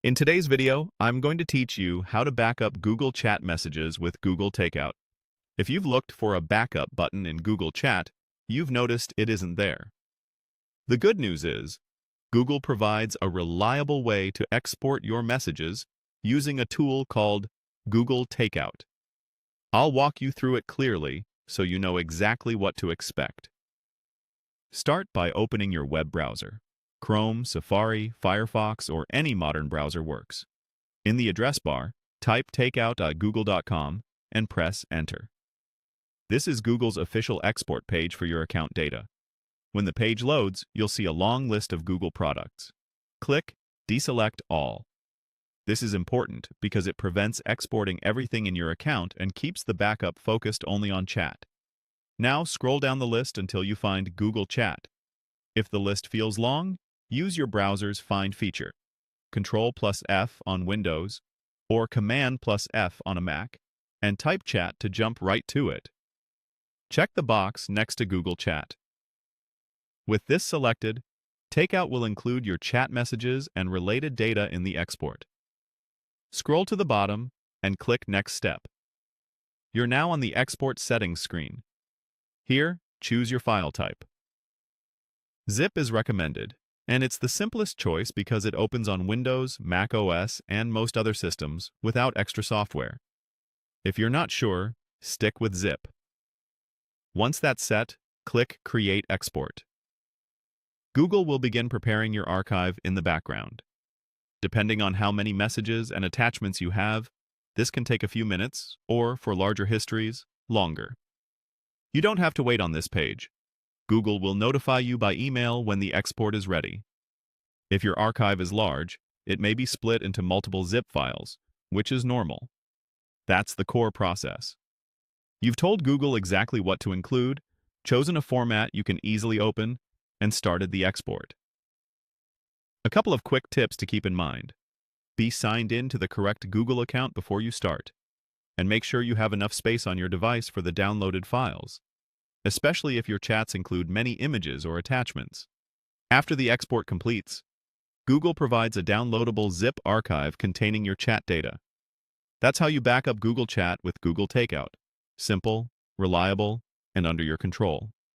In today's video, I'm going to teach you how to back up Google Chat messages with Google Takeout. If you've looked for a backup button in Google Chat, you've noticed it isn't there. The good news is, Google provides a reliable way to export your messages using a tool called Google Takeout. I'll walk you through it clearly so you know exactly what to expect. Start by opening your web browser. Chrome, Safari, Firefox, or any modern browser works. In the address bar, type takeout.google.com and press Enter. This is Google's official export page for your account data. When the page loads, you'll see a long list of Google products. Click Deselect All. This is important because it prevents exporting everything in your account and keeps the backup focused only on chat. Now scroll down the list until you find Google Chat. If the list feels long, use your browser's Find feature, Control+F on Windows, or Command+F on a Mac, and type Chat to jump right to it. Check the box next to Google Chat. With this selected, Takeout will include your chat messages and related data in the export. Scroll to the bottom and click Next Step. You're now on the Export Settings screen. Here, choose your file type. Zip is recommended, and it's the simplest choice because it opens on Windows, Mac OS, and most other systems without extra software. If you're not sure, stick with Zip. Once that's set, click Create Export. Google will begin preparing your archive in the background. Depending on how many messages and attachments you have, this can take a few minutes, or, for larger histories, longer. You don't have to wait on this page. Google will notify you by email when the export is ready. If your archive is large, it may be split into multiple zip files, which is normal. That's the core process. You've told Google exactly what to include, chosen a format you can easily open, and started the export. A couple of quick tips to keep in mind. Be signed in to the correct Google account before you start, and make sure you have enough space on your device for the downloaded files, especially if your chats include many images or attachments. After the export completes, Google provides a downloadable zip archive containing your chat data. That's how you back up Google Chat with Google Takeout. Simple, reliable, and under your control.